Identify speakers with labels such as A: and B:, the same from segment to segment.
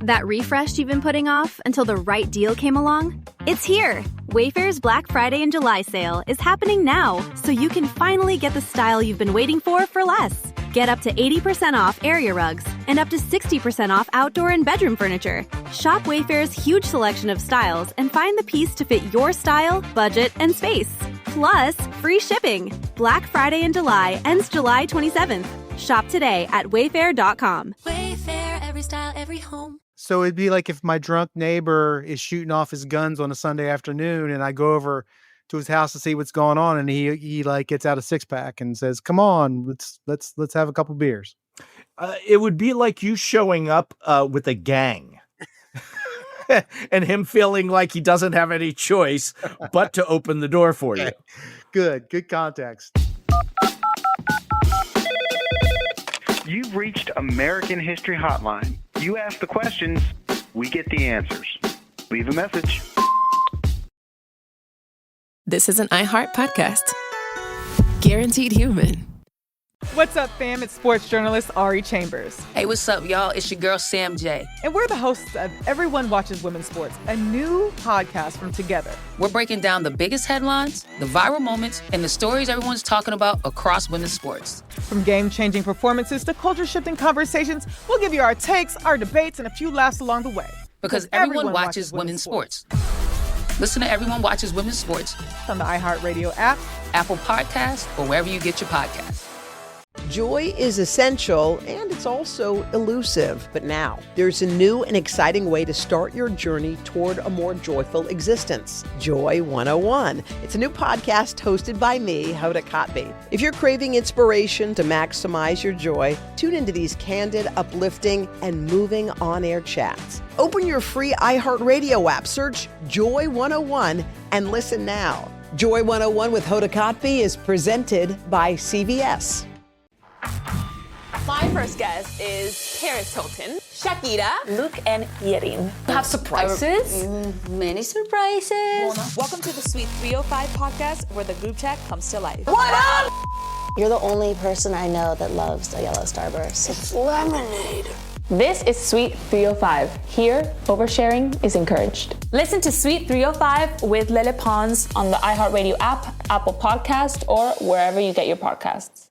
A: That refresh you've been putting off until the right deal came along? It's here! Wayfair's Black Friday and July sale is happening now, so you can finally get the style you've been waiting for less. Get up to 80% off area rugs and up to 60% off outdoor and bedroom furniture. Shop Wayfair's huge selection of styles and find the piece to fit your style, budget, and space. Plus, free shipping. Black Friday in July ends July 27th. Shop today at wayfair.com.
B: Wayfair, every style, every home.
C: So it'd be like if my drunk neighbor is shooting off his guns on a Sunday afternoon and I go over to his house to see what's going on, and he like gets out a 6-pack and says, "Come on, let's have a couple beers."
D: It would be like you showing up with a gang and him feeling like he doesn't have any choice but to open the door for you.
C: Good context.
E: You've reached American History Hotline. You ask the questions, we get the answers. Leave a message.
F: This is an iHeart podcast. Guaranteed human.
G: What's up, fam? It's sports journalist Ari Chambers.
H: Hey, what's up, y'all? It's your girl, Sam J.
G: And we're the hosts of Everyone Watches Women's Sports, a new podcast from Together.
H: We're breaking down the biggest headlines, the viral moments, and the stories everyone's talking about across women's sports.
G: From game-changing performances to culture-shifting conversations, we'll give you our takes, our debates, and a few laughs along the way.
H: Because everyone watches women's sports. Listen to Everyone Watches Women's Sports
G: on the iHeartRadio app,
H: Apple Podcasts, or wherever you get your podcasts.
I: Joy is essential, and it's also elusive. But now, there's a new and exciting way to start your journey toward a more joyful existence. Joy 101. It's a new podcast hosted by me, Hoda Kotb. If you're craving inspiration to maximize your joy, tune into these candid, uplifting, and moving on-air chats. Open your free iHeartRadio app, search Joy 101, and listen now. Joy 101 with Hoda Kotb is presented by CVS.
J: My first guest is Paris Hilton, Shakira, Luke, and Yerin. Have surprises?
B: Many surprises.
J: Welcome to the Sweet 305 podcast, where the group chat comes to life.
B: What up? You're the only person I know that loves a yellow Starburst. It's lemonade.
J: This is Sweet 305. Here, oversharing is encouraged. Listen to Sweet 305 with Lele Pons on the iHeartRadio app, Apple Podcast, or wherever you get your podcasts.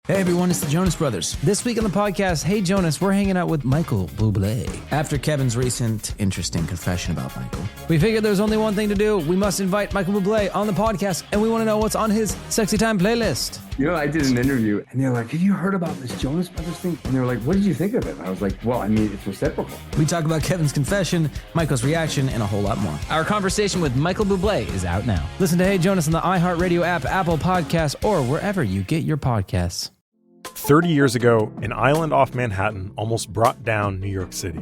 K: Hey everyone, it's the Jonas Brothers. This week on the podcast, Hey Jonas, we're hanging out with Michael Bublé. After Kevin's recent interesting confession about Michael, we figured there's only one thing to do. We must invite Michael Bublé on the podcast, and we want to know what's on his Sexy Time playlist.
L: You know, I did an interview, and they're like, have you heard about this Jonas Brothers thing? And they were like, what did you think of it? And I was like, well, I mean, it's reciprocal.
K: We talk about Kevin's confession, Michael's reaction, and a whole lot more. Our conversation with Michael Bublé is out now. Listen to Hey Jonas on the iHeartRadio app, Apple Podcasts, or wherever you get your podcasts.
M: 30 years ago, an island off Manhattan almost brought down New York City.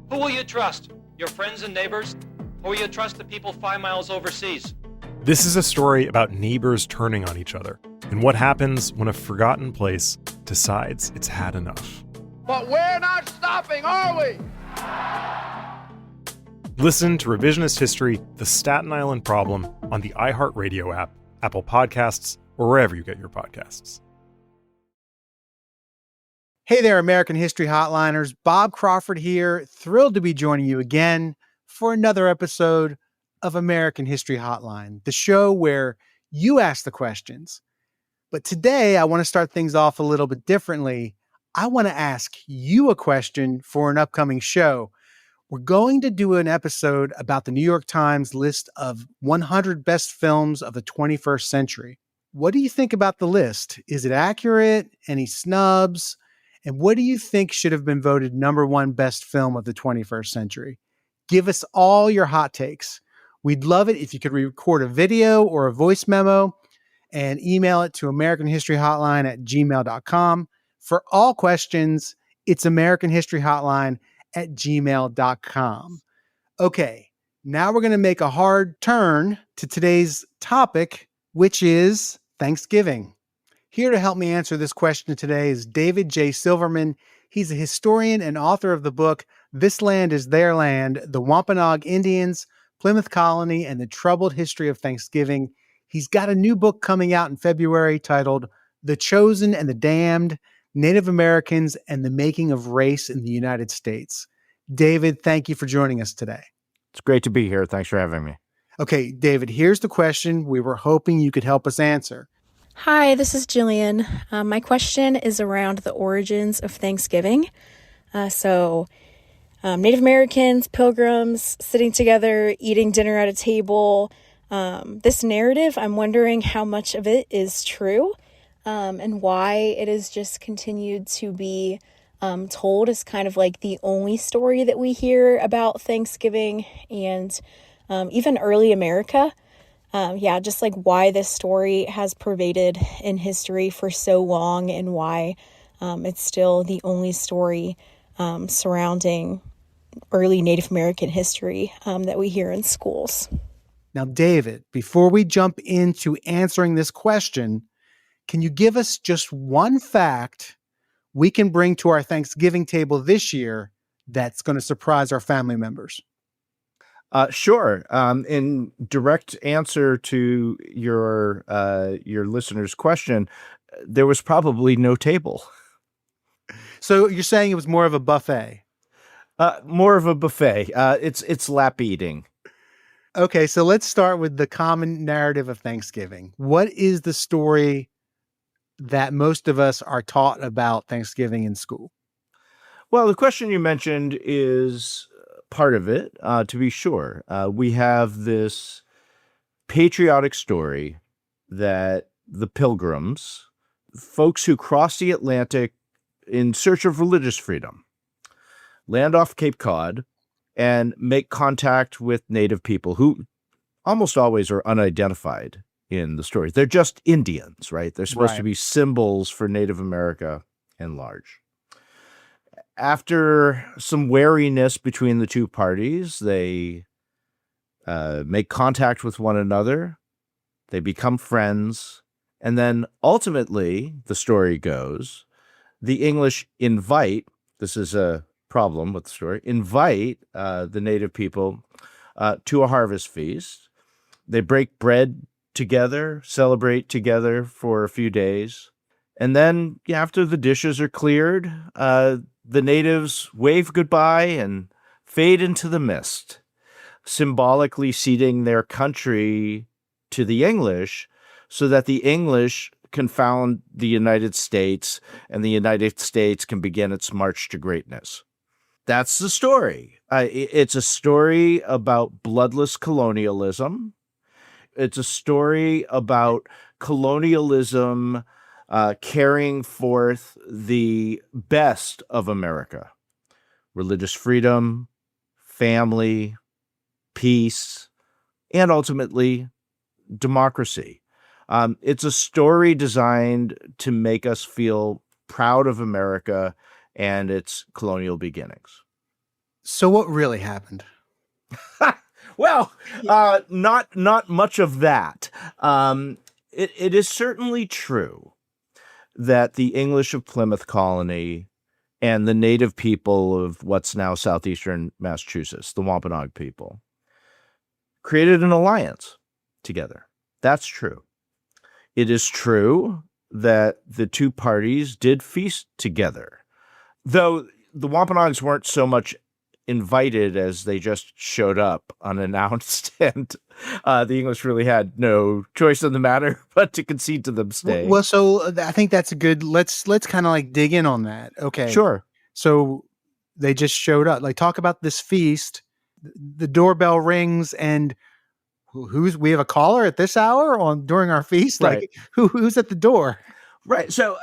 N: Who will you trust? Your friends and neighbors? Or will you trust the people 5 miles overseas?
M: This is a story about neighbors turning on each other and what happens when a forgotten place decides it's had enough.
O: But we're not stopping, are we?
M: Listen to Revisionist History, The Staten Island Problem on the iHeartRadio app, Apple Podcasts, or wherever you get your podcasts.
C: Hey there, American History Hotliners. Bob Crawford here, thrilled to be joining you again for another episode of American History Hotline, the show where you ask the questions. But today, I want to start things off a little bit differently. I want to ask you a question for an upcoming show. We're going to do an episode about the New York Times list of 100 best films of the 21st century. What do you think about the list? Is it accurate? Any snubs? And what do you think should have been voted #1 best film of the 21st century? Give us all your hot takes. We'd love it if you could record a video or a voice memo and email it to americanhistoryhotline@gmail.com. For all questions, it's americanhistoryhotline@gmail.com. Okay, now we're going to make a hard turn to today's topic, which is Thanksgiving. Here to help me answer this question today is David J. Silverman. He's a historian and author of the book, This Land is Their Land, The Wampanoag Indians, Plymouth Colony, and the Troubled History of Thanksgiving. He's got a new book coming out in February titled The Chosen and the Damned, Native Americans and the Making of Race in the United States. David, thank you for joining us today.
D: It's great to be here. Thanks for having me.
C: Okay, David, here's the question we were hoping you could help us answer.
P: Hi, this is Jillian. My question is around the origins of Thanksgiving. Native Americans, Pilgrims, sitting together, eating dinner at a table. This narrative, I'm wondering how much of it is true, and why it is just continued to be told as kind of like the only story that we hear about Thanksgiving and even early America. Just like why this story has pervaded in history for so long and why it's still the only story surrounding early Native American history that we hear in schools.
C: Now, David, before we jump into answering this question, can you give us just one fact we can bring to our Thanksgiving table this year that's going to surprise our family members?
D: Sure. In direct answer to your listener's question, there was probably no table.
C: So you're saying it was more of a buffet?
D: More of a buffet. It's lap eating.
C: Okay, so let's start with the common narrative of Thanksgiving. What is the story that most of us are taught about Thanksgiving in school?
D: Well, the question you mentioned is part of it, to be sure. We have this patriotic story that the Pilgrims, folks who crossed the Atlantic in search of religious freedom, land off Cape Cod and make contact with native people who almost always are unidentified in the story. They're just Indians, right? They're supposed to be symbols for Native America in large. After some wariness between the two parties, they make contact with one another. They become friends. And then ultimately, the story goes, the English invite, this is a problem with the story, invite the native people to a harvest feast. They break bread together, celebrate together for a few days. And then after the dishes are cleared, the natives wave goodbye and fade into the mist, symbolically ceding their country to the English so that the English can found the United States and the United States can begin its march to greatness. That's the story. It's a story about bloodless colonialism. It's a story about colonialism carrying forth the best of America: religious freedom, family, peace, and ultimately democracy. It's a story designed to make us feel proud of America and its colonial beginnings.
C: So what really happened?
D: Well, not much of that. It is certainly true that the English of Plymouth Colony and the native people of what's now southeastern Massachusetts, the Wampanoag people, created an alliance together. That's true. It is true that the two parties did feast together, though the Wampanoags weren't so much invited as they just showed up unannounced, and the English really had no choice in the matter but to concede to them stay.
C: Well, so I think that's a good, let's kind of like dig in on that. Okay.
D: Sure.
C: So they just showed up. Like, talk about this feast. The doorbell rings and we have a caller at this hour during our feast?
D: Right.
C: Like who's at the door?
D: Right. So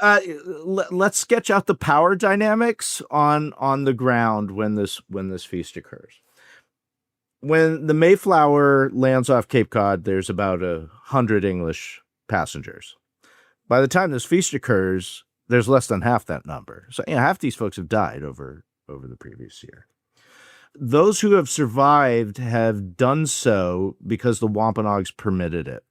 D: let's sketch out the power dynamics on the ground when this feast occurs. When the Mayflower lands off Cape Cod, there's about 100 English passengers. By the time this feast occurs, there's less than half that number. So half these folks have died over the previous year. Those who have survived have done so because the Wampanoags permitted it.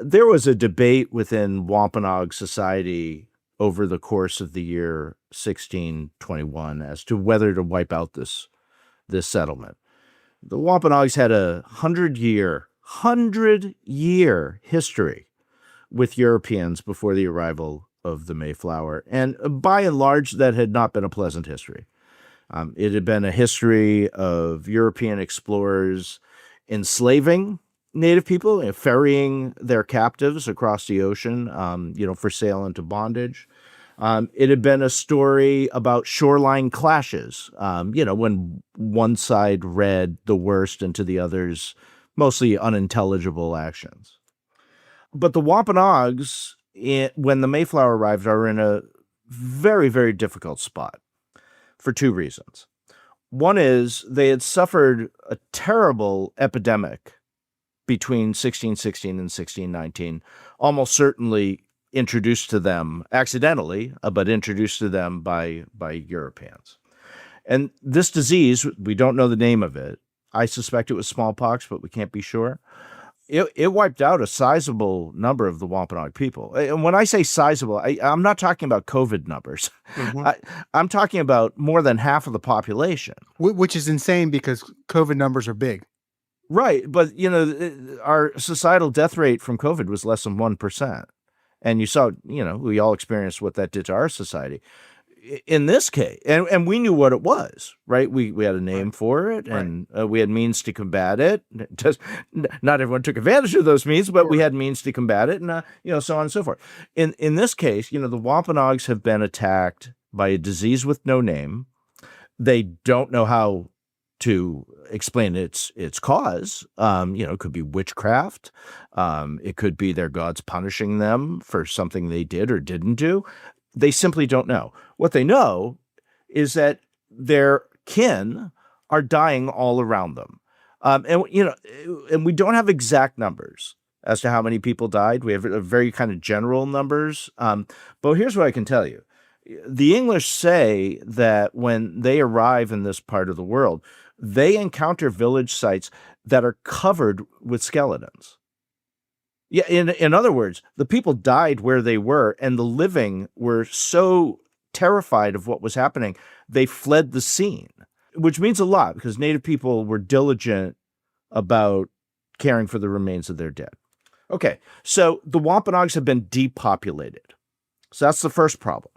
D: There was a debate within Wampanoag society over the course of the year 1621 as to whether to wipe out this settlement. The Wampanoags had a 100-year history with Europeans before the arrival of the Mayflower, and by and large, that had not been a pleasant history. It had been a history of European explorers enslaving native people, ferrying their captives across the ocean, for sale into bondage. It had been a story about shoreline clashes, when one side read the worst into the other's mostly unintelligible actions. But the Wampanoags, when the Mayflower arrived, are in a very, very difficult spot for two reasons. One is they had suffered a terrible epidemic between 1616 and 1619, almost certainly introduced to them accidentally, but introduced to them by Europeans. And this disease, we don't know the name of it. I suspect it was smallpox, but we can't be sure. It wiped out a sizable number of the Wampanoag people. And when I say sizable, I'm not talking about COVID numbers. Mm-hmm. I'm talking about more than half of the population.
C: Which is insane because COVID numbers are big.
D: Right. But, our societal death rate from COVID was less than 1%. And you saw, we all experienced what that did to our society. In this case, and we knew what it was, right? We had a name for it, and we had means to combat it. Just not everyone took advantage of those means, but we had means to combat it, and so on and so forth. In this case, the Wampanoags have been attacked by a disease with no name. They don't know how to explain its cause. It could be witchcraft. It could be their gods punishing them for something they did or didn't do. They simply don't know. What they know is that their kin are dying all around them. And we don't have exact numbers as to how many people died. We have a very kind of general numbers. But here's what I can tell you. The English say that when they arrive in this part of the world, they encounter village sites that are covered with skeletons. Yeah, in other words, the people died where they were, and the living were so terrified of what was happening, they fled the scene, which means a lot because Native people were diligent about caring for the remains of their dead. Okay, so the Wampanoags have been depopulated. So that's the first problem.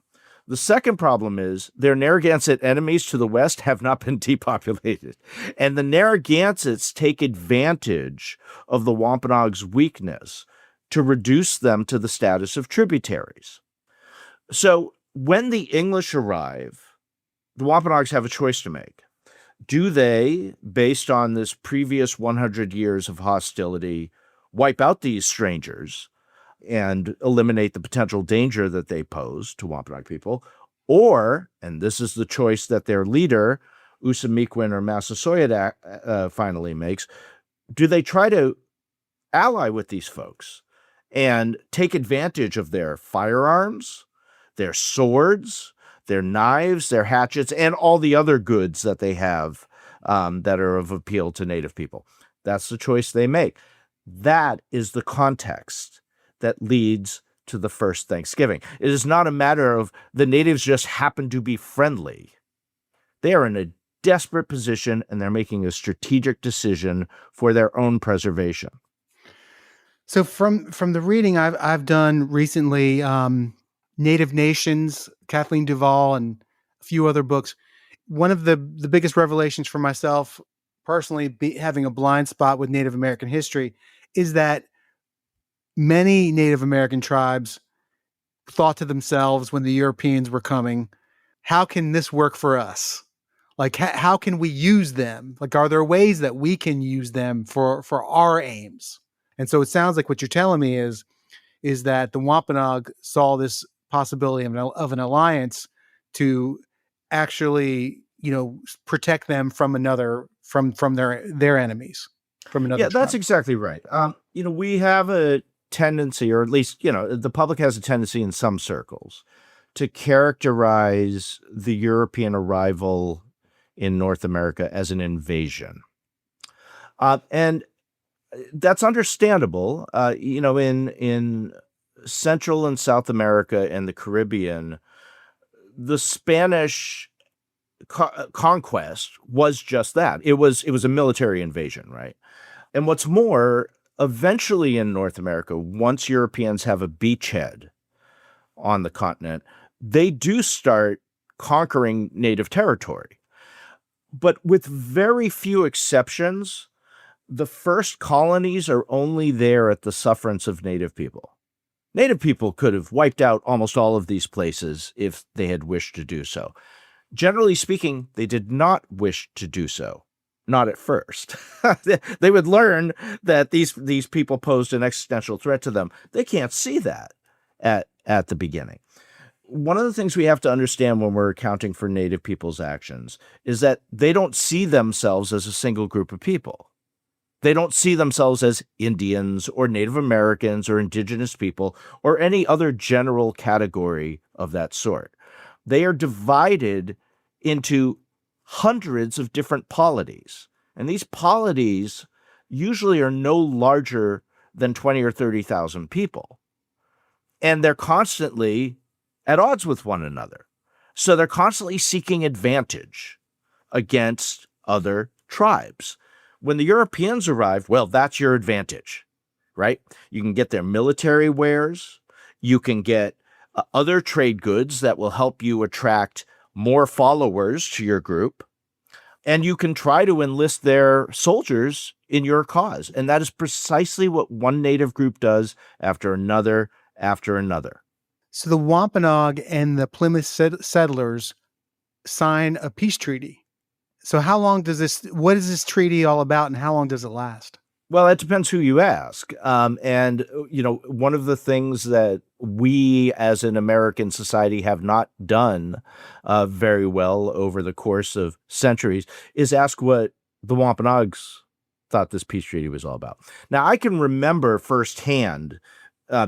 D: The second problem is their Narragansett enemies to the west have not been depopulated. And the Narragansetts take advantage of the Wampanoags' weakness to reduce them to the status of tributaries. So when the English arrive, the Wampanoags have a choice to make. Do they, based on this previous 100 years of hostility, wipe out these strangers and eliminate the potential danger that they pose to Wampanoag people? Or, and this is the choice that their leader, Usamiquin or Massasoit, finally makes, do they try to ally with these folks and take advantage of their firearms, their swords, their knives, their hatchets, and all the other goods that they have that are of appeal to Native people? That's the choice they make. That is the context that leads to the first Thanksgiving. It is not a matter of the natives just happen to be friendly. They are in a desperate position, and they're making a strategic decision for their own preservation.
C: So from the reading I've done recently, Native Nations, Kathleen Duvall, and a few other books, one of the biggest revelations for myself personally, having a blind spot with Native American history, is that many Native American tribes thought to themselves when the Europeans were coming, how can this work for us? Like, how can we use them? Like, are there ways that we can use them for our aims? And so it sounds like what you're telling me is that the Wampanoag saw this possibility of an alliance to actually, protect them from their enemies, from another tribe.
D: That's exactly right. We have a tendency, or at least, the public has a tendency in some circles to characterize the European arrival in North America as an invasion. And that's understandable. In Central and South America and the Caribbean, the Spanish conquest was just that. It was a military invasion, right? And what's more, eventually in North America, once Europeans have a beachhead on the continent, they do start conquering native territory. But with very few exceptions, the first colonies are only there at the sufferance of native people. Native people could have wiped out almost all of these places if they had wished to do so. Generally speaking, they did not wish to do so. Not at first. They would learn that these people posed an existential threat to them. They can't see that at the beginning. One of the things we have to understand when we're accounting for native people's actions is that they don't see themselves as a single group of people. They don't see themselves as Indians or Native Americans or indigenous people or any other general category of that sort. They are divided into hundreds of different polities. And these polities usually are no larger than 20 or 30,000 people. And they're constantly at odds with one another. So they're constantly seeking advantage against other tribes. When the Europeans arrived, well, that's your advantage, right? You can get their military wares. You can get other trade goods that will help you attract more followers to your group. And you can try to enlist their soldiers in your cause. And that is precisely what one native group does after another after another.
C: So the Wampanoag and the Plymouth settlers sign a peace treaty. So what is this treaty all about, and how long does it last?
D: Well, it depends who you ask. And one of the things that we as an American society have not done very well over the course of centuries is ask what the Wampanoags thought this peace treaty was all about. Now, I can remember firsthand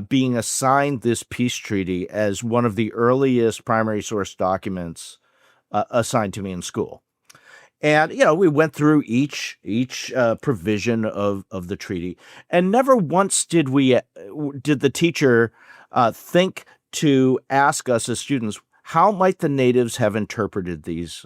D: being assigned this peace treaty as one of the earliest primary source documents assigned to me in school. And, we went through each provision of the treaty, and never once did the teacher think to ask us as students, how might the natives have interpreted these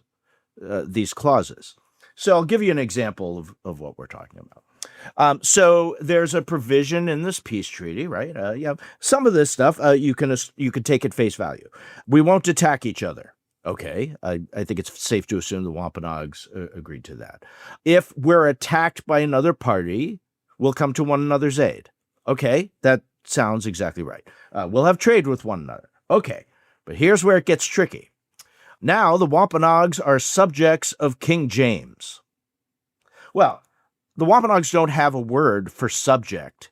D: clauses? So I'll give you an example of what we're talking about. So there's a provision in this peace treaty, right? Some of this stuff you can take at face value. We won't attack each other. Okay, I think it's safe to assume the Wampanoags agreed to that. If we're attacked by another party, we'll come to one another's aid. Okay, that sounds exactly right. We'll have trade with one another. Okay, but here's where it gets tricky. Now the Wampanoags are subjects of King James. Well, the Wampanoags don't have a word for subject.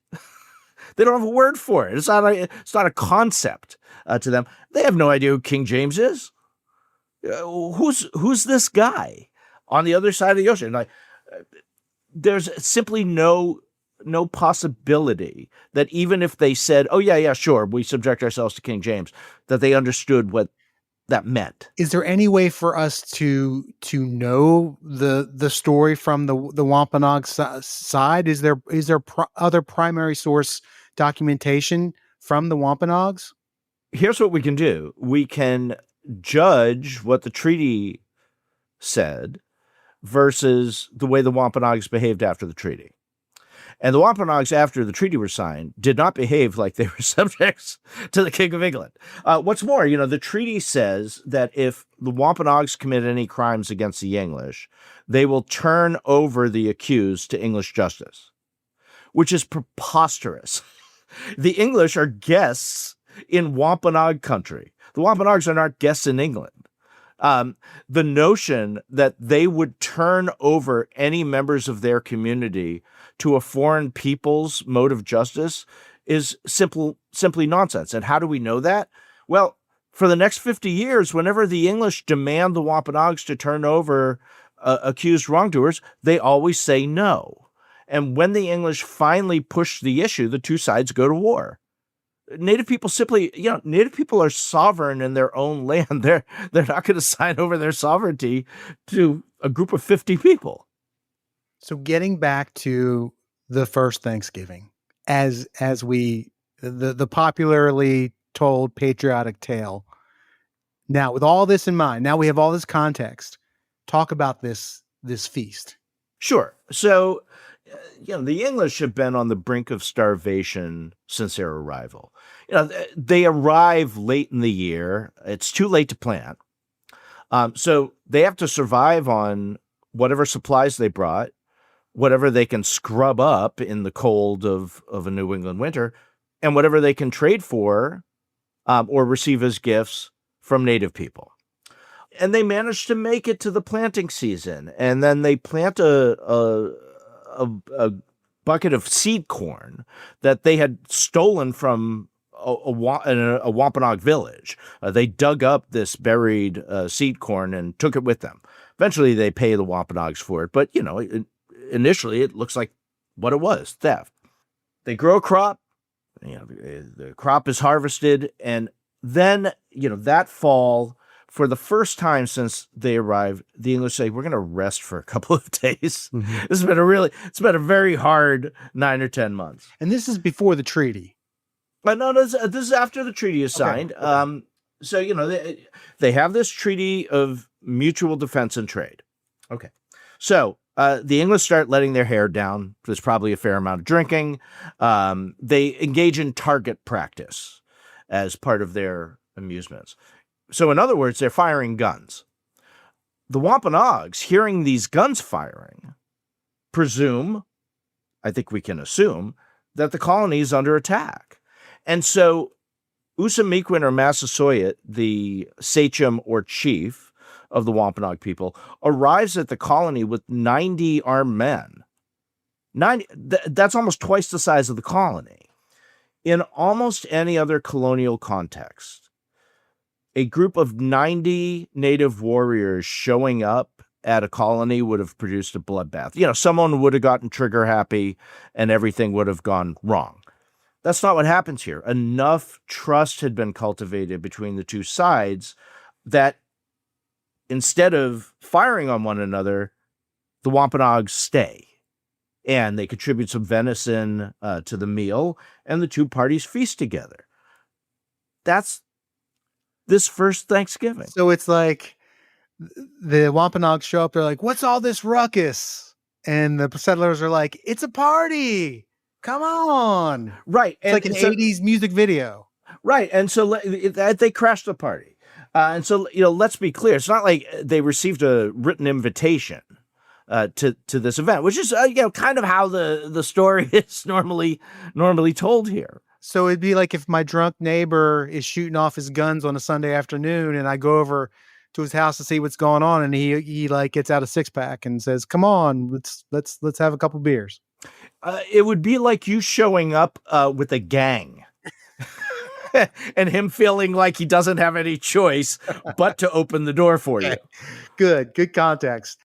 D: They don't have a word for it. It's not a concept to them. They have no idea who King James is. Who's this guy on the other side of the ocean? There's simply no possibility that even if they said, "Oh yeah, sure, we subject ourselves to King James," that they understood what that meant.
C: Is there any way for us to know the story from the Wampanoag side? Is there other primary source documentation from the Wampanoags?
D: Here's what we can do. We can judge what the treaty said versus the way the Wampanoags behaved after the treaty. And the Wampanoags, after the treaty was signed, did not behave like they were subjects to the King of England. What's more, the treaty says that if the Wampanoags commit any crimes against the English, they will turn over the accused to English justice, which is preposterous. The English are guests in Wampanoag country. The Wampanoags are not guests in England. The notion that they would turn over any members of their community to a foreign people's mode of justice is simply nonsense. And how do we know that? Well, for the next 50 years, whenever the English demand the Wampanoags to turn over accused wrongdoers, they always say no. And when the English finally push the issue, the two sides go to war. Native people Native people are sovereign in their own land. They're not going to sign over their sovereignty to a group of 50 people.
C: So getting back to the first Thanksgiving, as the popularly told patriotic tale. Now, with all this in mind, now we have all this context. Talk about this feast.
D: Sure. So, the English have been on the brink of starvation since their arrival. They arrive late in the year. It's too late to plant. So they have to survive on whatever supplies they brought, whatever they can scrub up in the cold of a New England winter, and whatever they can trade for or receive as gifts from native people. And they managed to make it to the planting season. And then they plant a bucket of seed corn that they had stolen from a Wampanoag village. They dug up this buried seed corn and took it with them. Eventually, they pay the Wampanoags for it. But, initially, it looks like what it was, theft. They grow a crop. The crop is harvested. And then, that fall, for the first time since they arrived, the English say, we're going to rest for a couple of days. Mm-hmm. It's been a very hard 9 or 10 months.
C: And this is before the treaty.
D: No, this is after the treaty is signed. Okay. So, they have this treaty of mutual defense and trade. Okay. So the English start letting their hair down. There's probably a fair amount of drinking. They engage in target practice as part of their amusements. So in other words, they're firing guns. The Wampanoags, hearing these guns firing, I think we can assume, that the colony is under attack. And so Usamequin or Massasoit, the sachem or chief of the Wampanoag people, arrives at the colony with 90 armed men. 90, that's almost twice the size of the colony. In almost any other colonial context, a group of 90 native warriors showing up at a colony would have produced a bloodbath. Someone would have gotten trigger happy and everything would have gone wrong. That's not what happens here. Enough trust had been cultivated between the two sides that instead of firing on one another, the Wampanoags stay. And they contribute some venison to the meal, and the two parties feast together. That's this first Thanksgiving.
C: So it's like the Wampanoags show up, they're like, what's all this ruckus? And the settlers are like, it's a party. Come on.
D: Right.
C: It's like an 80s music video.
D: Right. And so they crashed the party. And so, let's be clear. It's not like they received a written invitation to this event, which is, kind of how the story is normally told here.
C: So it'd be like if my drunk neighbor is shooting off his guns on a Sunday afternoon and I go over to his house to see what's going on, and he like gets out a 6-pack and says, come on, let's have a couple beers.
D: It would be like you showing up with a gang and him feeling like he doesn't have any choice but to open the door for you.
C: Good context.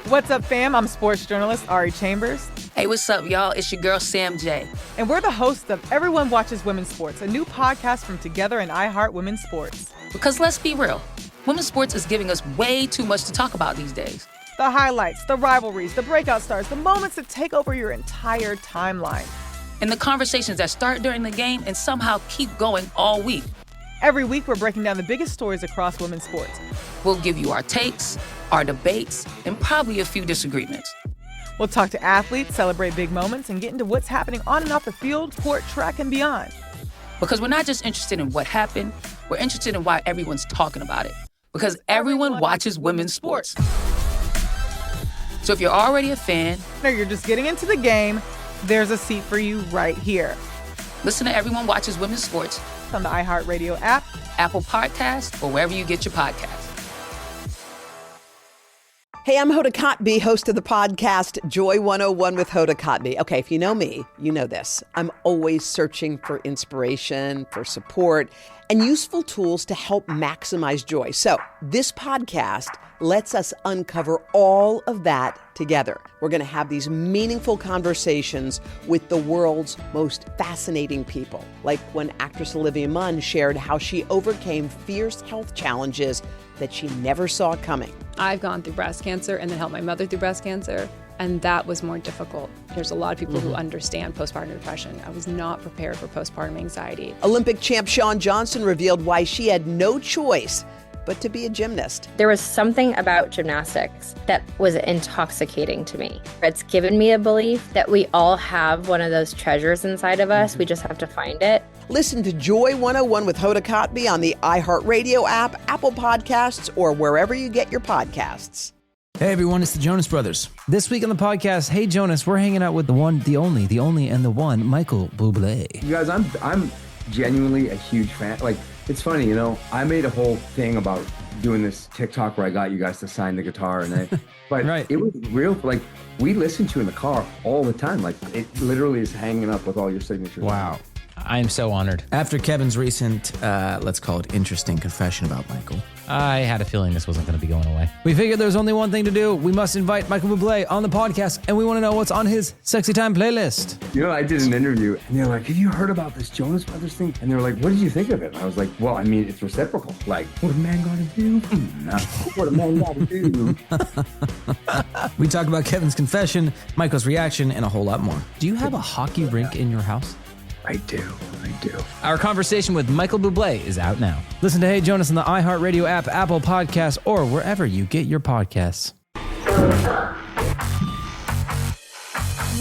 G: What's up, fam? I'm sports journalist Ari Chambers.
H: Hey, what's up, y'all? It's your girl, Sam J.
G: And we're the hosts of Everyone Watches Women's Sports, a new podcast from Together and iHeart Women's Sports.
H: Because let's be real, women's sports is giving us way too much to talk about these days.
G: The highlights, the rivalries, the breakout stars, the moments that take over your entire timeline.
H: And the conversations that start during the game and somehow keep going all week.
G: Every week, we're breaking down the biggest stories across women's sports.
H: We'll give you our takes, our debates, and probably a few disagreements.
G: We'll talk to athletes, celebrate big moments, and get into what's happening on and off the field, court, track, and beyond.
H: Because we're not just interested in what happened, we're interested in why everyone's talking about it. Because everyone watches women's sports. So if you're already a fan,
G: or you're just getting into the game, there's a seat for you right here.
H: Listen to Everyone Watches Women's Sports
G: on the iHeartRadio app,
H: Apple Podcasts, or wherever you get your podcasts.
I: Hey, I'm Hoda Kotb, host of the podcast Joy 101 with Hoda Kotb. Okay, if you know me, you know this. I'm always searching for inspiration, for support, and useful tools to help maximize joy. So this podcast lets us uncover all of that together. We're going to have these meaningful conversations with the world's most fascinating people, like when actress Olivia Munn shared how she overcame fierce health challenges that she never saw coming.
Q: I've gone through breast cancer and then helped my mother through breast cancer, and that was more difficult. There's a lot of people who understand postpartum depression. I was not prepared for postpartum anxiety.
I: Olympic champ Shawn Johnson revealed why she had no choice but to be a gymnast.
R: There was something about gymnastics that was intoxicating to me. It's given me a belief that we all have one of those treasures inside of us. We just have to find it.
I: Listen to Joy 101 with Hoda Kotb on the iHeartRadio app, Apple Podcasts, or wherever you get your podcasts.
K: Hey everyone, it's the Jonas Brothers. This week on the podcast, Hey Jonas, we're hanging out with the one, the only, and the one, Michael Bublé.
L: You guys, I'm genuinely a huge fan. Like, it's funny, you know, I made a whole thing about doing this TikTok where I got you guys to sign the guitar, but right. It was real. Like, we listen to in the car all the time. Like, it literally is hanging up with all your signatures.
K: Wow. I am so honored. After Kevin's recent, let's call it interesting confession about Michael, I had a feeling this wasn't going to be going away. We figured there's only one thing to do. We must invite Michael Bublé on the podcast, and we want to know what's on his Sexy Time playlist.
L: You know, I did an interview, and they're like, have you heard about this Jonas Brothers thing? And they were like, what did you think of it? And I was like, well, I mean, it's reciprocal. Like, what a man got to do? What a man got to do?
K: We talk about Kevin's confession, Michael's reaction, and a whole lot more. Do you have a hockey rink in your house?
L: I do.
K: Our conversation with Michael Bublé is out now. Listen to Hey Jonas on the iHeartRadio app, Apple Podcasts, or wherever you get your podcasts.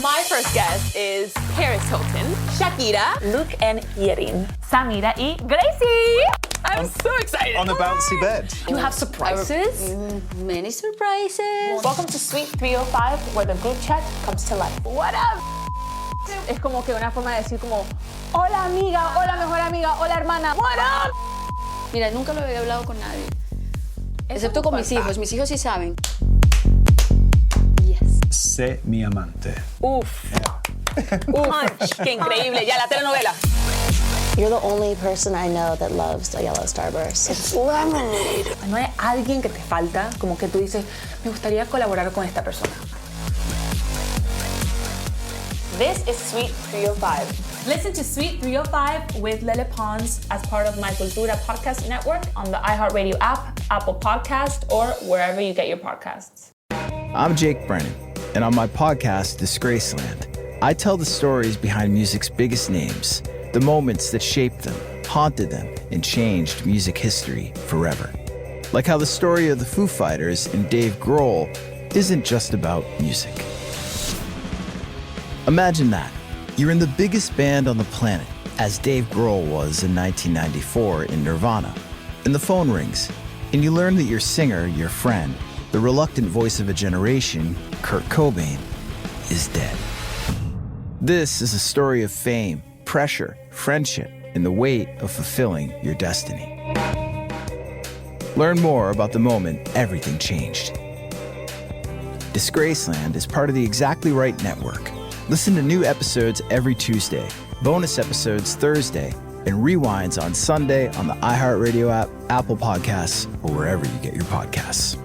J: My first guest is Paris Hilton, Shakira, Luke and Yerin, Samira y Gracie. I'm so excited.
S: On the bouncy bed.
J: You have surprises?
B: Many surprises.
J: Welcome to Suite 305, where the group chat comes to life. What up? Es como que una forma de decir como, hola amiga, hola mejor amiga, hola hermana, what up?
B: Mira, nunca lo había hablado con nadie. Excepto con mis hijos. Mis hijos sí saben. Yes.
S: Sé mi amante.
J: Uf. Punch. Qué increíble. Ya, la telenovela.
B: You're the only person I know that loves a yellow starburst. It's lemonade.
J: No hay alguien que te falta, como que tú dices, me gustaría colaborar con esta persona. This is Suite 305. Listen to Suite 305 with Lele Pons as part of my Cultura podcast network on the iHeartRadio app, Apple Podcast, or wherever you get your podcasts.
T: I'm Jake Brennan, and on my podcast, Disgraceland, I tell the stories behind music's biggest names, the moments that shaped them, haunted them, and changed music history forever. Like how the story of the Foo Fighters and Dave Grohl isn't just about music. Imagine that. You're in the biggest band on the planet, as Dave Grohl was in 1994 in Nirvana. And the phone rings, and you learn that your singer, your friend, the reluctant voice of a generation, Kurt Cobain, is dead. This is a story of fame, pressure, friendship, and the weight of fulfilling your destiny. Learn more about the moment everything changed. Disgraceland is part of the Exactly Right Network. Listen to new episodes every Tuesday, bonus episodes Thursday, and rewinds on Sunday on the iHeartRadio app, Apple Podcasts, or wherever you get your podcasts.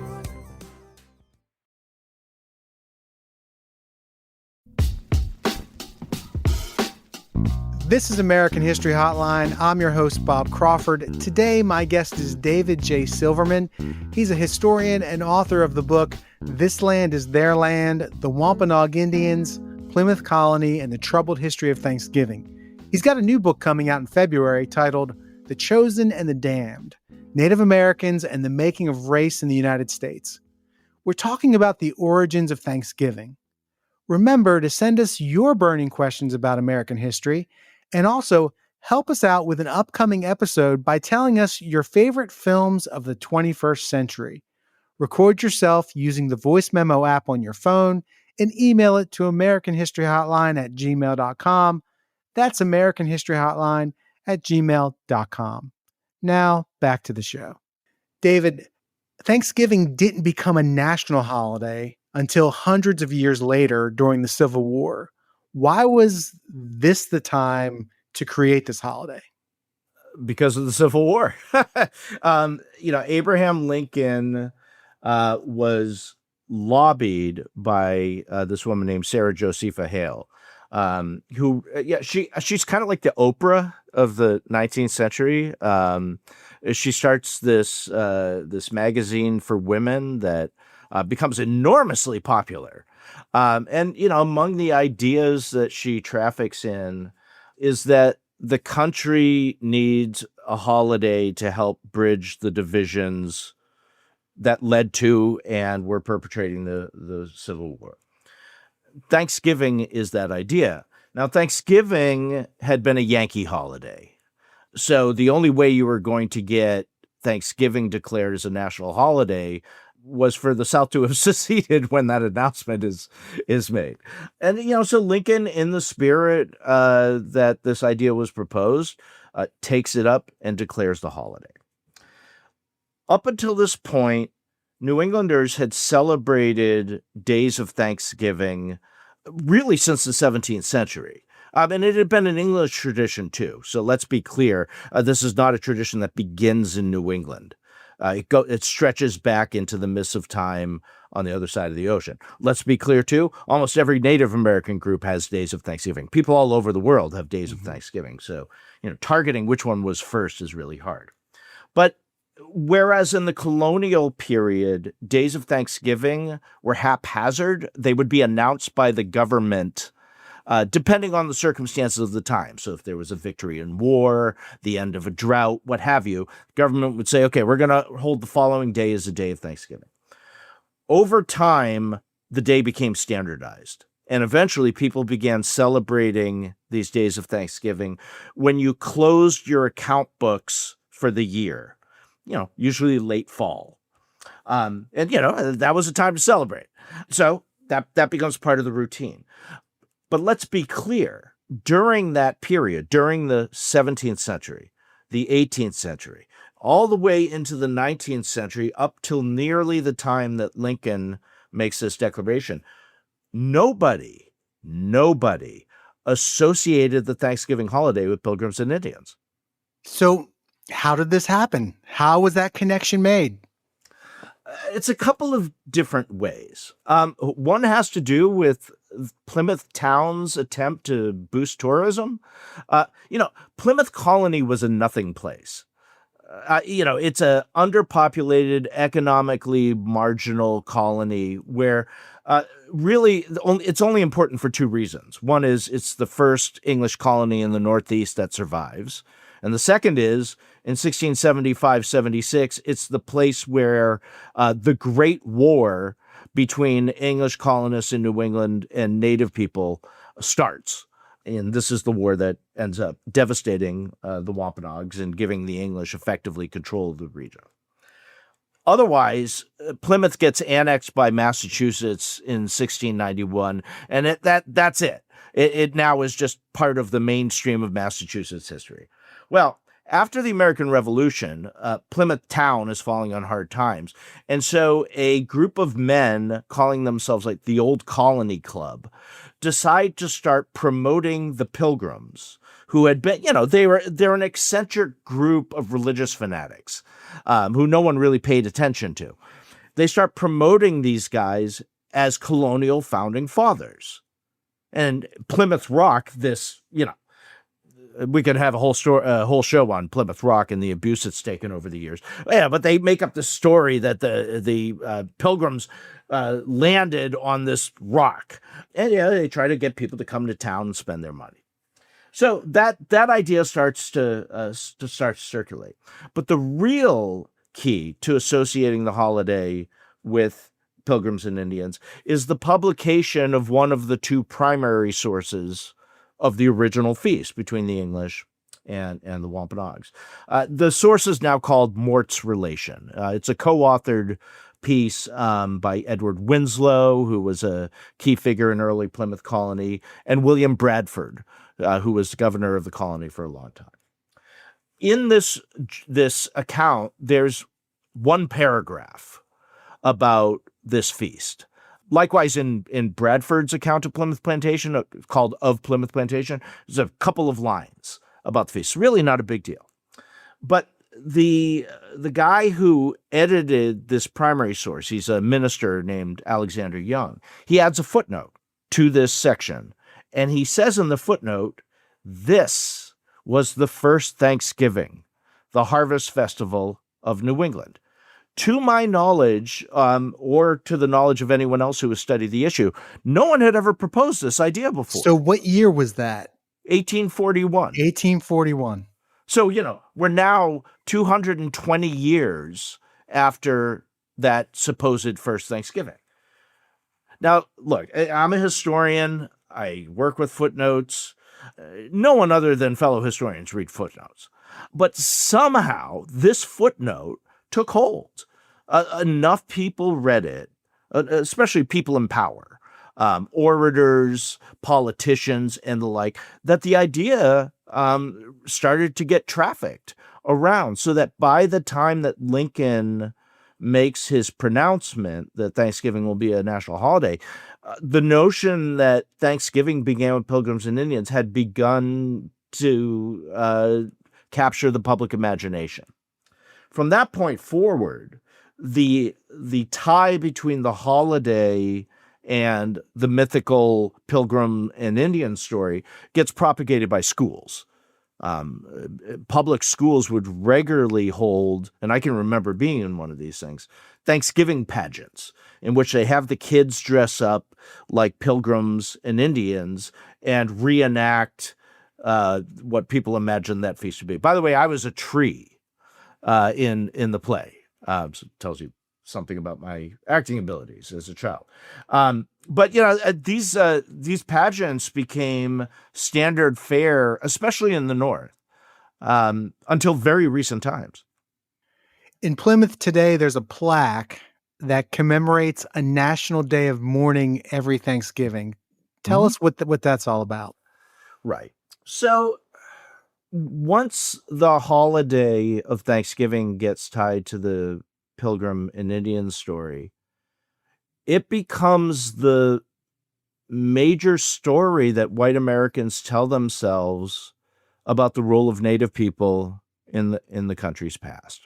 C: This is American History Hotline. I'm your host, Bob Crawford. Today, my guest is David J. Silverman. He's a historian and author of the book, This Land is Their Land, The Wampanoag Indians, Plymouth Colony, and the Troubled History of Thanksgiving. He's got a new book coming out in February titled The Chosen and the Damned, Native Americans and the Making of Race in the United States. We're talking about the origins of Thanksgiving. Remember to send us your burning questions about American history, and also help us out with an upcoming episode by telling us your favorite films of the 21st century. Record yourself using the voice memo app on your phone and email it to AmericanHistoryHotline@gmail.com. That's AmericanHistoryHotline@gmail.com. Now, back to the show. David, Thanksgiving didn't become a national holiday until hundreds of years later during the Civil War. Why was this the time to create this holiday?
D: Because of the Civil War. Abraham Lincoln was lobbied by this woman named Sarah Josepha Hale, she's kind of like the Oprah of the 19th century. She starts this magazine for women that becomes enormously popular. Among the ideas that she traffics in is that the country needs a holiday to help bridge the divisions that led to and were perpetrating the Civil War. Thanksgiving is that idea. Now, Thanksgiving had been a Yankee holiday. So the only way you were going to get Thanksgiving declared as a national holiday was for the South to have seceded when that announcement is made. And, so Lincoln, in the spirit that this idea was proposed, takes it up and declares the holiday. Up until this point, New Englanders had celebrated days of Thanksgiving really since the 17th century. And it had been an English tradition too. So let's be clear, this is not a tradition that begins in New England. It stretches back into the mists of time on the other side of the ocean. Let's be clear too, almost every Native American group has days of Thanksgiving. People all over the world have days of Thanksgiving. So, targeting which one was first is really hard. But whereas in the colonial period, days of Thanksgiving were haphazard, they would be announced by the government depending on the circumstances of the time. So if there was a victory in war, the end of a drought, what have you, the government would say, okay, we're going to hold the following day as a day of Thanksgiving. Over time, the day became standardized. And eventually people began celebrating these days of Thanksgiving when you closed your account books for the year, usually late fall. That was a time to celebrate. So that becomes part of the routine. But let's be clear, during that period, during the 17th century, the 18th century, all the way into the 19th century, up till nearly the time that Lincoln makes this declaration, nobody associated the Thanksgiving holiday with Pilgrims and Indians.
C: So how did this happen? How was that connection made?
D: It's a couple of different ways. One has to do with Plymouth Town's attempt to boost tourism. Plymouth Colony was a nothing place. It's a underpopulated, economically marginal colony where really it's only important for two reasons. One is it's the first English colony in the Northeast that survives. And the second is, in 1675-76, it's the place where the Great War between English colonists in New England and native people starts. And this is the war that ends up devastating the Wampanoags and giving the English effectively control of the region. Otherwise, Plymouth gets annexed by Massachusetts in 1691, and that's it. It now is just part of the mainstream of Massachusetts history. Well, after the American Revolution, Plymouth Town is falling on hard times. And so a group of men calling themselves like the Old Colony Club decide to start promoting the Pilgrims, who had been, they're an eccentric group of religious fanatics who no one really paid attention to. They start promoting these guys as colonial founding fathers. And Plymouth Rock, we could have a whole show on Plymouth Rock and the abuse it's taken over the years. Yeah, but they make up the story that the Pilgrims landed on this rock, and they try to get people to come to town and spend their money. So that idea starts to circulate. But the real key to associating the holiday with Pilgrims and Indians is the publication of one of the two primary sources of the original feast between the English and the Wampanoags. The source is now called Mort's Relation. It's a co-authored piece by Edward Winslow, who was a key figure in early Plymouth Colony, and William Bradford, who was governor of the colony for a long time. In this account, there's one paragraph about this feast. Likewise, in Bradford's account of Plymouth Plantation, called Of Plymouth Plantation, there's a couple of lines about the feast. Really not a big deal. But the guy who edited this primary source, he's a minister named Alexander Young, he adds a footnote to this section. And he says in the footnote, this was the first Thanksgiving, the harvest festival of New England. To my knowledge, or to the knowledge of anyone else who has studied the issue, no one had ever proposed this idea before.
C: So what year was that?
D: 1841.
C: 1841.
D: So, we're now 220 years after that supposed first Thanksgiving. Now, look, I'm a historian. I work with footnotes. No one other than fellow historians read footnotes. But somehow this footnote took hold. Enough people read it, especially people in power, orators, politicians, and the like, that the idea started to get trafficked around, so that by the time that Lincoln makes his pronouncement that Thanksgiving will be a national holiday, the notion that Thanksgiving began with Pilgrims and Indians had begun to capture the public imagination. From that point forward, the tie between the holiday and the mythical Pilgrim and Indian story gets propagated by schools. Public schools would regularly hold, and I can remember being in one of these things, Thanksgiving pageants in which they have the kids dress up like pilgrims and Indians and reenact what people imagine that feast to be. By the way, I was a tree in the play. So it tells you something about my acting abilities as a child. But these pageants became standard fare, especially in the North, until very recent times.
C: In Plymouth today, there's a plaque that commemorates a national day of mourning every Thanksgiving. Tell us what that's all about.
D: Right. So once the holiday of Thanksgiving gets tied to the Pilgrim and Indian story, it becomes the major story that white Americans tell themselves about the role of Native people in the country's past.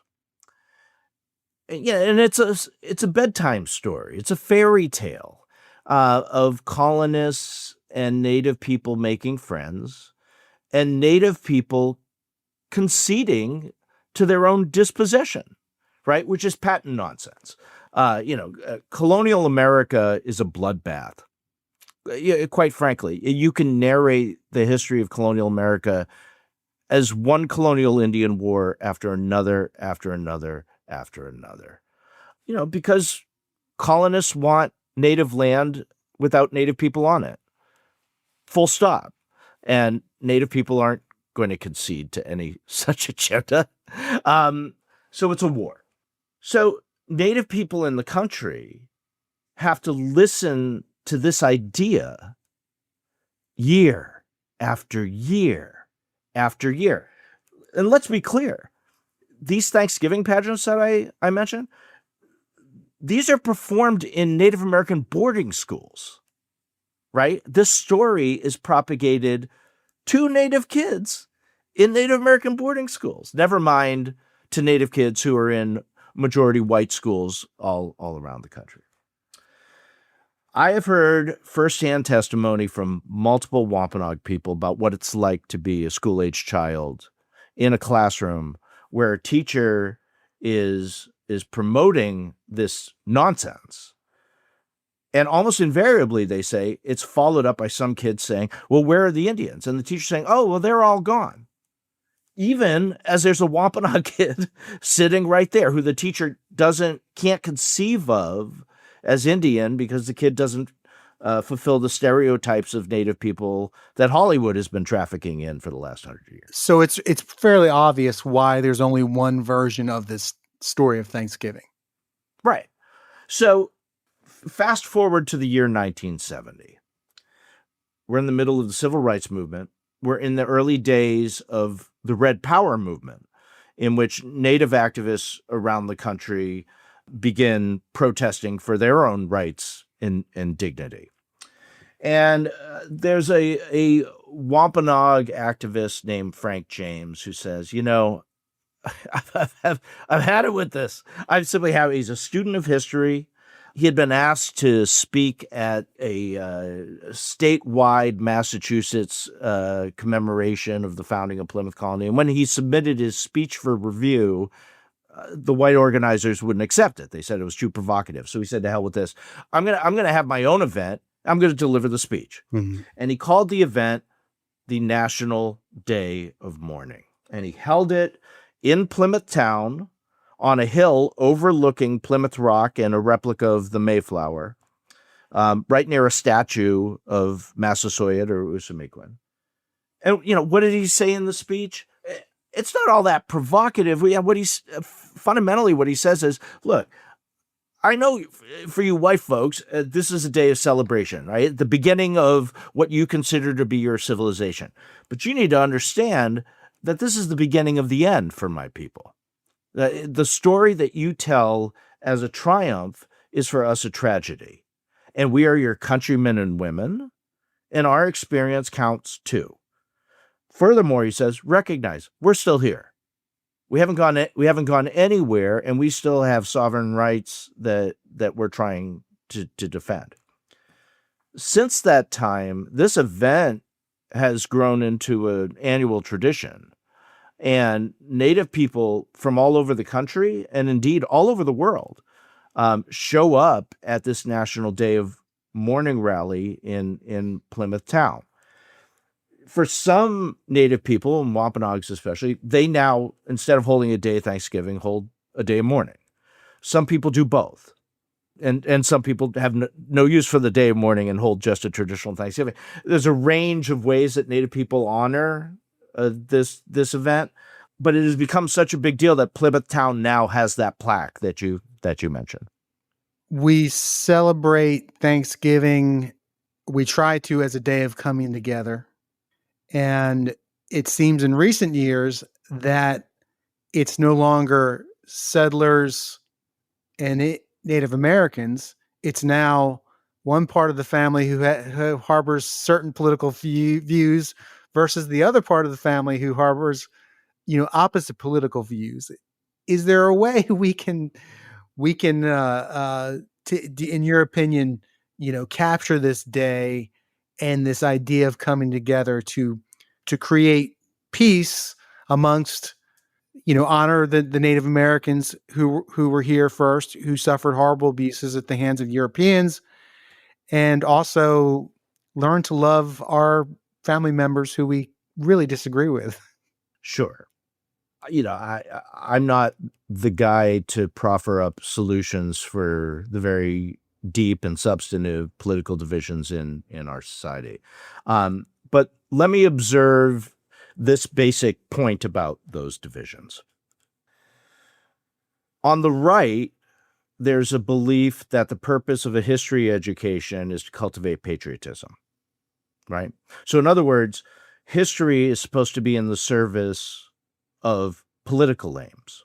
D: Yeah, and it's a bedtime story. It's a fairy tale of colonists and Native people making friends, and Native people conceding to their own dispossession, right? Which is patent nonsense. Colonial America is a bloodbath. Quite frankly, you can narrate the history of colonial America as one colonial Indian war after another, after another, after another. Because colonists want native land without Native people on it. Full stop. And Native people aren't going to concede to any such agenda. So it's a war. So Native people in the country have to listen to this idea year after year after year. And let's be clear, these Thanksgiving pageants that I mentioned, these are performed in Native American boarding schools, right? This story is propagated to Native kids in Native American boarding schools, never mind to Native kids who are in majority white schools all around the country. I have heard firsthand testimony from multiple Wampanoag people about what it's like to be a school-age child in a classroom where a teacher is promoting this nonsense. And almost invariably, they say, it's followed up by some kids saying, well, where are the Indians? And the teacher saying, oh, well, they're all gone. Even as there's a Wampanoag kid sitting right there who the teacher can't conceive of as Indian because the kid doesn't fulfill the stereotypes of Native people that Hollywood has been trafficking in for the last 100 years.
C: So it's fairly obvious why there's only one version of this story of Thanksgiving.
D: Right. So fast forward to the year 1970. We're in the middle of the Civil Rights Movement. We're in the early days of the Red Power movement, in which Native activists around the country begin protesting for their own rights and dignity. And there's a Wampanoag activist named Frank James who says, I've had it with this. He's a student of history. He had been asked to speak at a statewide Massachusetts commemoration of the founding of Plymouth Colony. And when he submitted his speech for review, the white organizers wouldn't accept it. They said it was too provocative. So he said, to hell with this. I'm gonna have my own event. I'm going to deliver the speech. Mm-hmm. And he called the event the National Day of Mourning. And he held it in Plymouth town on a hill overlooking Plymouth Rock and a replica of the Mayflower, right near a statue of Massasoit or Usamequin. And, what did he say in the speech? It's not all that provocative. Fundamentally what he says is, look, I know for you white folks, this is a day of celebration, right? The beginning of what you consider to be your civilization. But you need to understand that this is the beginning of the end for my people. The story that you tell as a triumph is for us a tragedy. And we are your countrymen and women, and our experience counts too. Furthermore, he says, recognize we're still here. We haven't gone anywhere, and we still have sovereign rights that we're trying to defend. Since that time, this event has grown into an annual tradition, and Native people from all over the country, and indeed all over the world, show up at this National Day of Mourning rally in Plymouth town. For some Native people, and Wampanoags especially, they now, instead of holding a day of Thanksgiving, hold a day of mourning. Some people do both. And some people have no use for the day of mourning and hold just a traditional Thanksgiving. There's a range of ways that Native people honor this event, but it has become such a big deal that Plymouth town now has that plaque that you mentioned.
C: We celebrate Thanksgiving, we try to, as a day of coming together. And it seems in recent years that it's no longer settlers and Native Americans. It's now one part of the family who harbors certain political views versus the other part of the family who harbors, opposite political views. Is there a way we can, in your opinion, capture this day and this idea of coming together to create peace amongst, honor the Native Americans who were here first, who suffered horrible abuses at the hands of Europeans, and also learn to love our family members who we really disagree with?
D: Sure. I'm not the guy to proffer up solutions for the very deep and substantive political divisions in our society. But let me observe this basic point about those divisions. On the right, there's a belief that the purpose of a history education is to cultivate patriotism, right? So in other words, history is supposed to be in the service of political aims.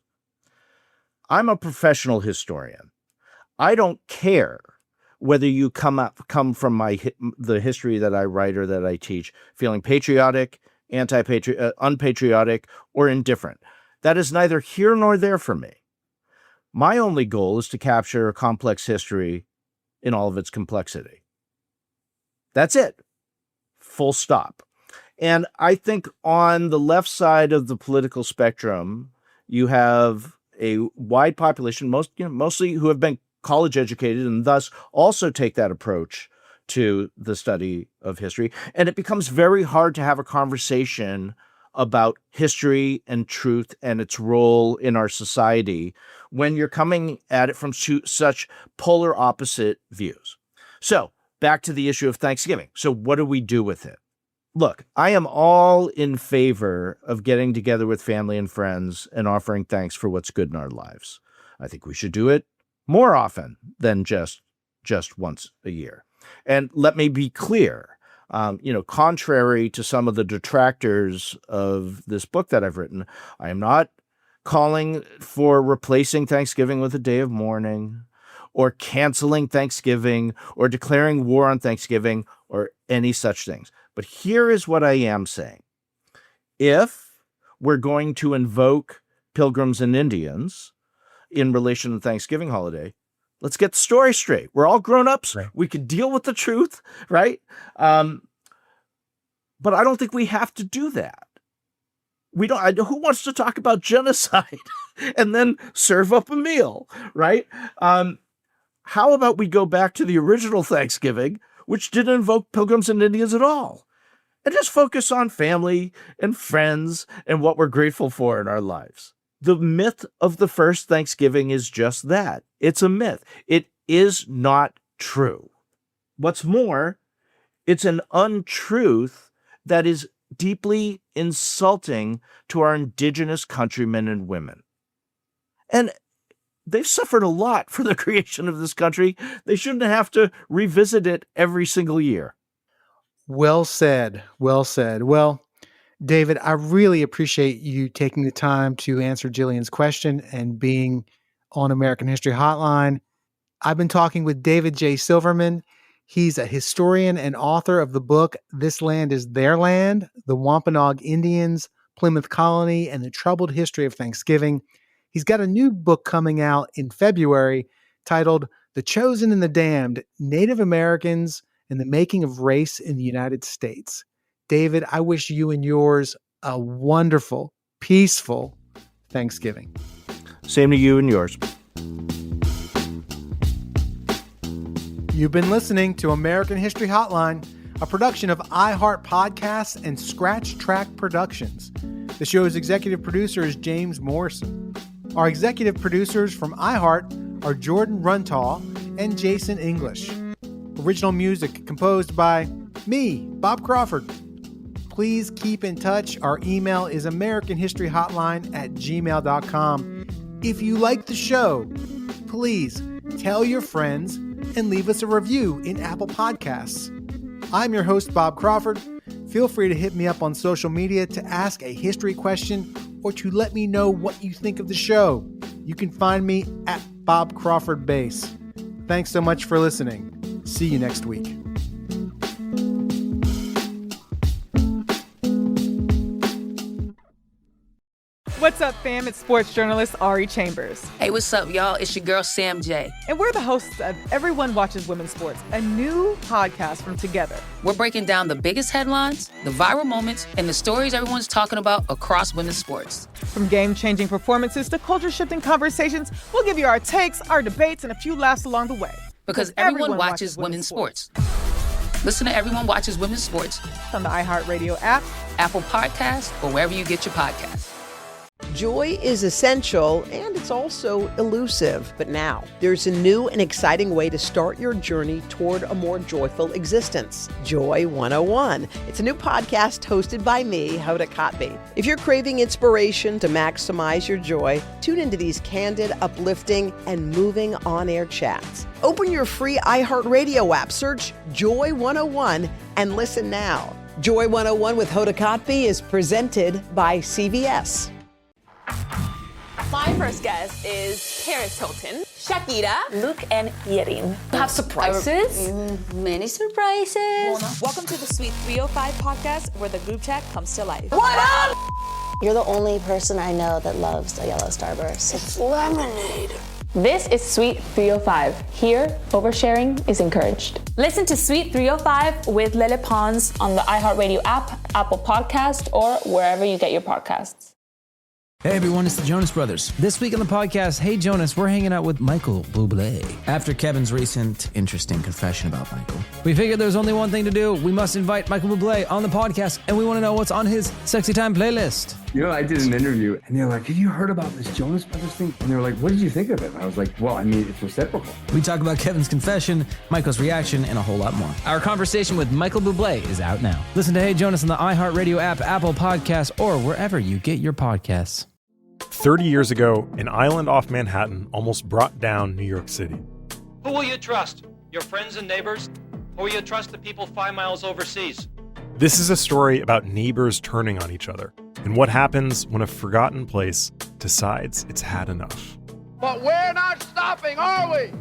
D: I'm a professional historian. I don't care whether you come from the history that I write or that I teach feeling patriotic, unpatriotic, or indifferent. That is neither here nor there for me. My only goal is to capture a complex history in all of its complexity. That's it. Full stop. And I think on the left side of the political spectrum, you have a wide population, mostly who have been college educated and thus also take that approach to the study of history. And it becomes very hard to have a conversation about history and truth and its role in our society when you're coming at it from such polar opposite views. So back to the issue of Thanksgiving. So what do we do with it? Look, I am all in favor of getting together with family and friends and offering thanks for what's good in our lives. I think we should do it more often than just once a year. And let me be clear, contrary to some of the detractors of this book that I've written, I am not calling for replacing Thanksgiving with a day of mourning or canceling Thanksgiving or declaring war on Thanksgiving or any such things. But here is what I am saying. If we're going to invoke Pilgrims and Indians in relation to the Thanksgiving holiday, let's get the story straight. We're all grown-ups. Right. We can deal with the truth, right? But I don't think we have to do that. Who wants to talk about genocide and then serve up a meal, right? How about we go back to the original Thanksgiving, which didn't invoke Pilgrims and Indians at all, and just focus on family and friends and what we're grateful for in our lives. The myth of the first Thanksgiving is just that. It's a myth. It is not true. What's more, it's an untruth that is deeply insulting to our indigenous countrymen and women. And they've suffered a lot for the creation of this country. They shouldn't have to revisit it every single year.
C: Well said. Well said. Well, David, I really appreciate you taking the time to answer Jillian's question and being on American History Hotline. I've been talking with David J. Silverman. He's a historian and author of the book, This Land is Their Land, The Wampanoag Indians, Plymouth Colony, and the Troubled History of Thanksgiving. He's got a new book coming out in February titled The Chosen and the Damned, Native Americans and the Making of Race in the United States. David, I wish you and yours a wonderful, peaceful Thanksgiving.
D: Same to you and yours.
C: You've been listening to American History Hotline, a production of iHeart Podcasts and Scratch Track Productions. The show's executive producer is James Morrison. Our executive producers from iHeart are Jordan Runtaw and Jason English. Original music composed by me, Bob Crawford. Please keep in touch. Our email is americanhistoryhotline@gmail.com. If you like the show, please tell your friends and leave us a review in Apple Podcasts. I'm your host, Bob Crawford. Feel free to hit me up on social media to ask a history question or to let me know what you think of the show. You can find me at Bob Crawford Base. Thanks so much for listening. See you next week.
G: What's up, fam? It's sports journalist Ari Chambers.
H: Hey, what's up, y'all? It's your girl, Sam J.
G: And we're the hosts of Everyone Watches Women's Sports, a new podcast from Together.
H: We're breaking down the biggest headlines, the viral moments, and the stories everyone's talking about across women's sports.
G: From game-changing performances to culture-shifting conversations, we'll give you our takes, our debates, and a few laughs along the way.
H: Because everyone watches women's sports. Listen to Everyone Watches Women's Sports
G: on the iHeartRadio app,
H: Apple Podcasts, or wherever you get your podcasts.
I: Joy is essential and it's also elusive. But now there's a new and exciting way to start your journey toward a more joyful existence. Joy 101. It's a new podcast hosted by me, Hoda Kotb. If you're craving inspiration to maximize your joy, tune into these candid, uplifting, and moving on-air chats. Open your free iHeartRadio app, search Joy 101, and listen now. Joy 101 with Hoda Kotb is presented by CVS.
U: My first guest is Paris Hilton, Shakira, Luke, and Yerin. You have surprises?
B: Many surprises.
U: Welcome to the Sweet 305 podcast, where the group chat comes to life.
B: What up? You're the only person I know that loves a yellow Starburst. It's lemonade.
J: This is Sweet 305. Here, oversharing is encouraged. Listen to Sweet 305 with Lele Pons on the iHeartRadio app, Apple Podcast, or wherever you get your podcasts.
K: Hey everyone, it's the Jonas Brothers. This week on the podcast, Hey Jonas, we're hanging out with Michael Bublé. After Kevin's recent interesting confession about Michael, we figured there's only one thing to do. We must invite Michael Bublé on the podcast, and we want to know what's on his Sexy Time playlist.
L: You know, I did an interview, and they're like, have you heard about this Jonas Brothers thing? And they were like, what did you think of it? And I was like, well, I mean, it's reciprocal.
K: We talk about Kevin's confession, Michael's reaction, and a whole lot more. Our conversation with Michael Bublé is out now. Listen to Hey Jonas on the iHeartRadio app, Apple Podcasts, or wherever you get your podcasts.
M: 30 years ago, an island off Manhattan almost brought down New York City.
N: Who will you trust? Your friends and neighbors? Or will you trust the people 5 miles overseas?
M: This is a story about neighbors turning on each other and what happens when a forgotten place decides it's had enough.
O: But we're not stopping, are we?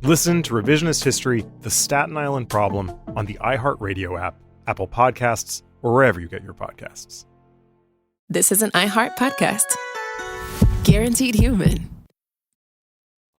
M: Listen to Revisionist History, The Staten Island Problem on the iHeartRadio app, Apple Podcasts, or wherever you get your podcasts.
F: This is an iHeart podcast. Guaranteed human.